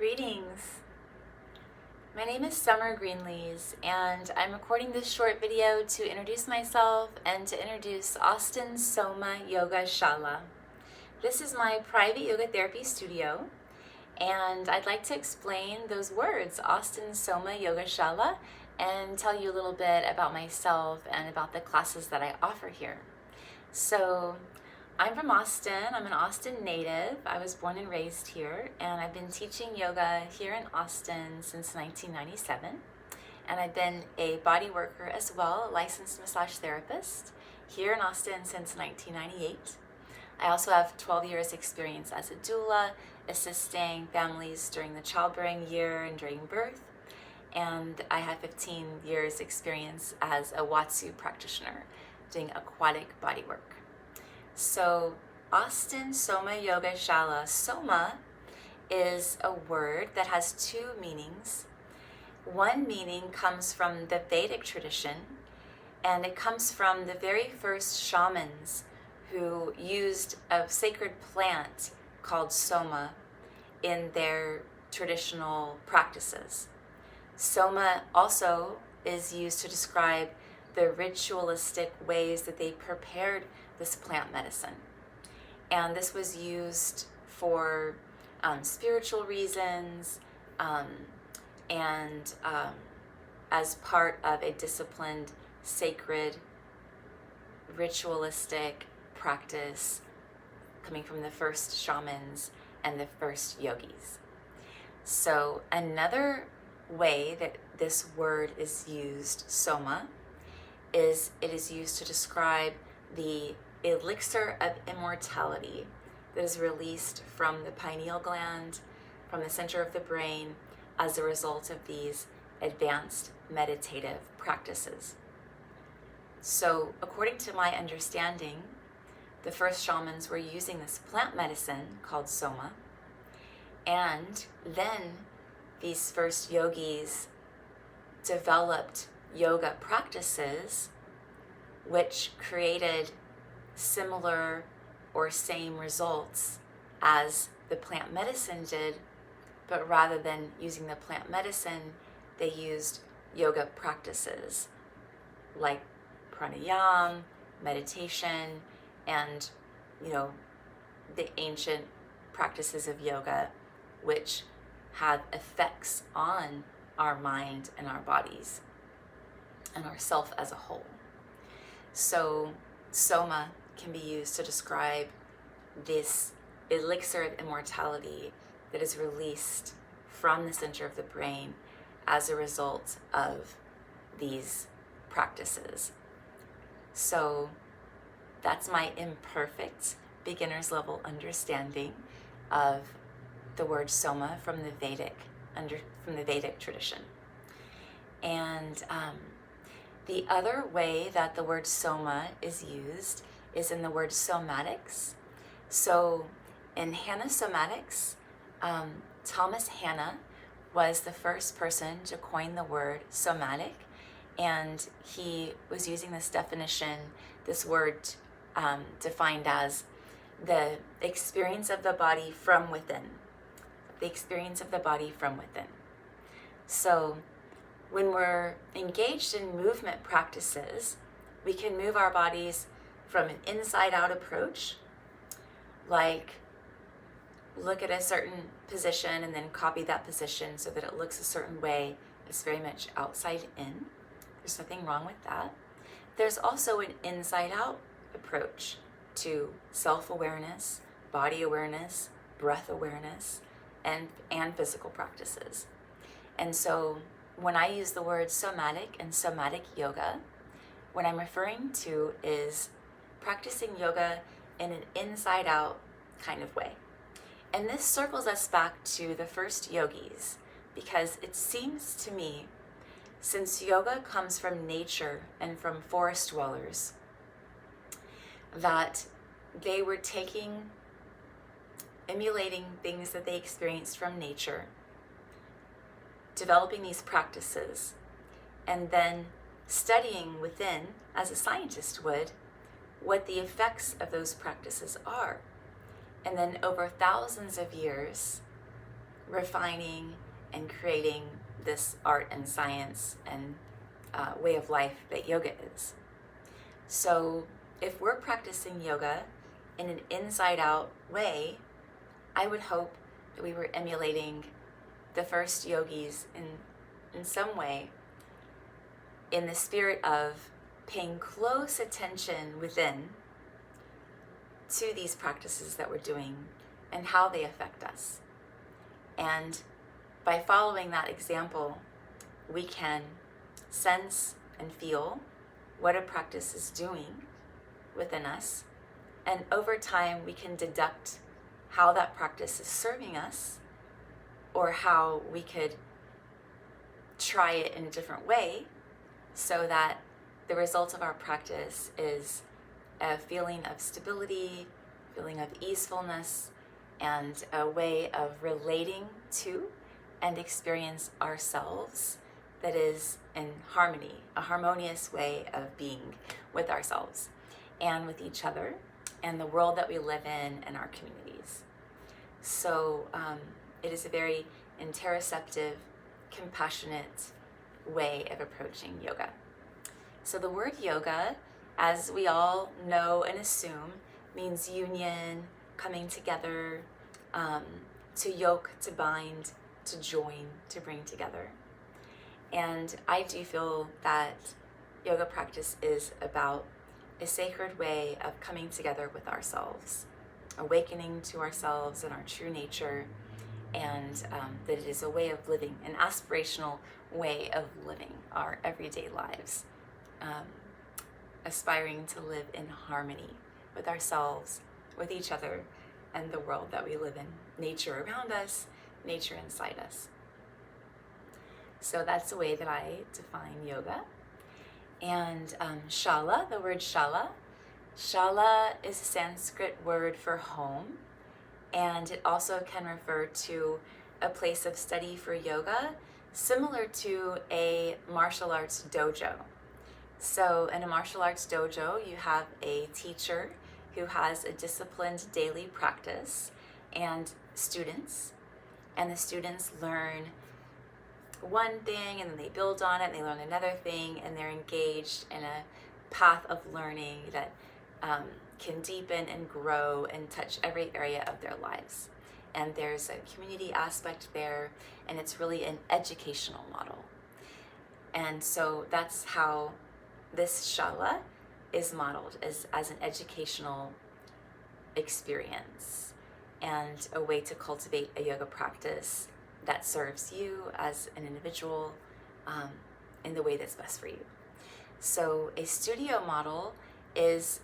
Greetings. My name is Summer Greenlees, and I'm recording this short video to introduce myself and to introduce Austin's Soma Yoga Shala. This is my private yoga therapy studio, and I'd like to explain those words, Austin's Soma Yoga Shala, and tell you a little bit about myself and about the classes that I offer here. So, I'm from Austin. I'm an Austin native. I was born and raised here, and I've been teaching yoga here in Austin since 1997. And I've been a body worker as well, a licensed massage therapist here in Austin since 1998. I also have 12 years experience as a doula, assisting families during the childbearing year and during birth. And I have 15 years experience as a Watsu practitioner, doing aquatic body work. So, Austin Soma Yoga Shala. Soma is a word that has two meanings. One meaning comes from the Vedic tradition, and it comes from the very first shamans who used a sacred plant called Soma in their traditional practices. Soma also is used to describe the ritualistic ways that they prepared this plant medicine. And this was used for spiritual reasons and as part of a disciplined, sacred, ritualistic practice coming from the first shamans and the first yogis. So another way that this word is used, Soma, is it is used to describe the elixir of immortality that is released from the pineal gland, from the center of the brain, as a result of these advanced meditative practices. So, according to my understanding, the first shamans were using this plant medicine called Soma, and then these first yogis developed yoga practices which created similar or same results as the plant medicine did, but rather than using the plant medicine, they used yoga practices like pranayama, meditation, and the ancient practices of yoga, which have effects on our mind and our bodies and our self as a whole. So Soma can be used to describe this elixir of immortality that is released from the center of the brain as a result of these practices. So that's my imperfect beginner's level understanding of the word Soma from the Vedic tradition. And the other way that the word Soma is used is in the word somatics. So in Hanna Somatics, Thomas Hanna was the first person to coin the word somatic, and he was using this definition, this word defined as the experience of the body from within. The experience of the body from within. So when we're engaged in movement practices, we can move our bodies from an inside-out approach, like look at a certain position and then copy that position so that it looks a certain way. It's very much outside in. There's nothing wrong with that. There's also an inside-out approach to self-awareness, body awareness, breath awareness, and physical practices. And so when I use the word somatic and somatic yoga, what I'm referring to is practicing yoga in an inside-out kind of way. And this circles us back to the first yogis, because it seems to me, since yoga comes from nature and from forest dwellers, that they were emulating things that they experienced from nature, developing these practices, and then studying within, as a scientist would, what the effects of those practices are. And then over thousands of years, refining and creating this art and science and way of life that yoga is. So if we're practicing yoga in an inside-out way, I would hope that we were emulating the first yogis in some way, in the spirit of paying close attention within to these practices that we're doing and how they affect us. And by following that example, we can sense and feel what a practice is doing within us. And over time, we can deduct how that practice is serving us, or how we could try it in a different way, so that the result of our practice is a feeling of stability, feeling of easefulness, and a way of relating to and experience ourselves that is in harmony, a harmonious way of being with ourselves and with each other and the world that we live in and our communities. So it is a very interoceptive, compassionate way of approaching yoga. So the word yoga, as we all know and assume, means union, coming together, to yoke, to bind, to join, to bring together. And I do feel that yoga practice is about a sacred way of coming together with ourselves, awakening to ourselves and our true nature, and that it is a way of living, an aspirational way of living our everyday lives, aspiring to live in harmony with ourselves, with each other, and the world that we live in, nature around us, nature inside us. So that's the way that I define yoga. And shala, the word shala is a Sanskrit word for home, and it also can refer to a place of study for yoga, similar to a martial arts dojo. So in a martial arts dojo, you have a teacher who has a disciplined daily practice and students, and the students learn one thing and then they build on it and they learn another thing, and they're engaged in a path of learning that can deepen and grow and touch every area of their lives. And there's a community aspect there, and it's really an educational model. And so that's how this shala is modeled, as an educational experience and a way to cultivate a yoga practice that serves you as an individual in the way that's best for you. So a studio model is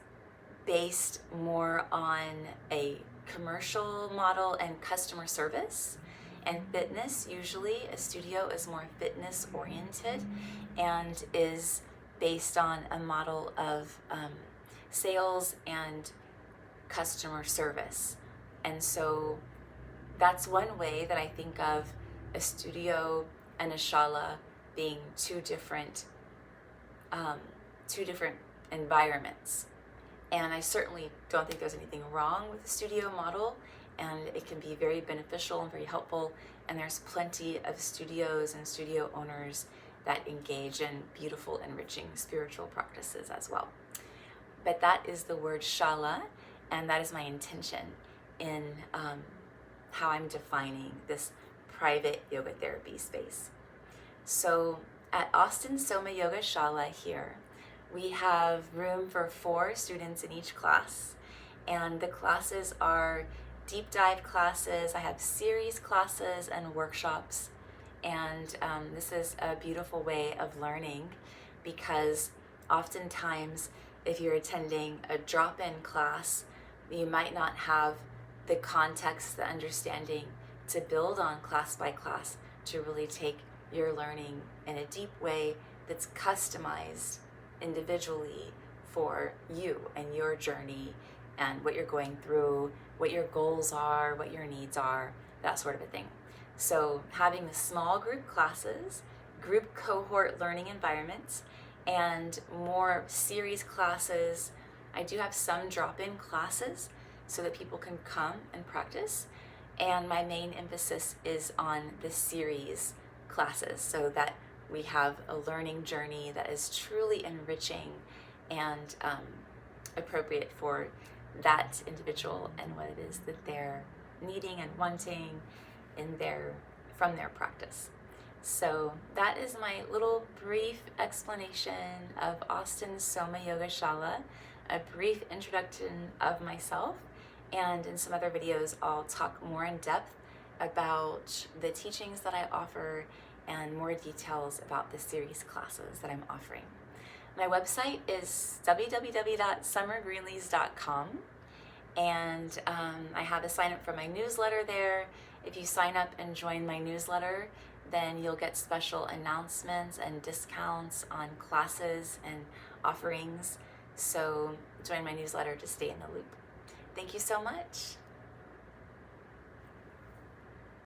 based more on a commercial model and customer service and fitness. Usually a studio is more fitness oriented and is based on a model of sales and customer service. And so that's one way that I think of a studio and a shala being two different environments. And I certainly don't think there's anything wrong with the studio model, and it can be very beneficial and very helpful. And there's plenty of studios and studio owners that engage in beautiful, enriching spiritual practices as well. But that is the word shala, and that is my intention in how I'm defining this private yoga therapy space. So at Austin Soma Yoga Shala here, we have room for 4 students in each class, and the classes are deep dive classes. I have series classes and workshops, and this is a beautiful way of learning, because oftentimes if you're attending a drop-in class, you might not have the context, the understanding to build on class by class, to really take your learning in a deep way that's customized individually for you and your journey and what you're going through, what your goals are, what your needs are, that sort of a thing. So having the small group classes, group cohort learning environments, and more series classes. I do have some drop-in classes so that people can come and practice. And my main emphasis is on the series classes, so that we have a learning journey that is truly enriching and appropriate for that individual and what it is that they're needing and wanting from their practice. So that is my little brief explanation of Austin's Soma Yoga Shala, a brief introduction of myself, and in some other videos I'll talk more in depth about the teachings that I offer and more details about the series classes that I'm offering. My website is www.summergreenlees.com, and I have a sign up for my newsletter there. If you sign up and join my newsletter, then you'll get special announcements and discounts on classes and offerings. So join my newsletter to stay in the loop. Thank you so much.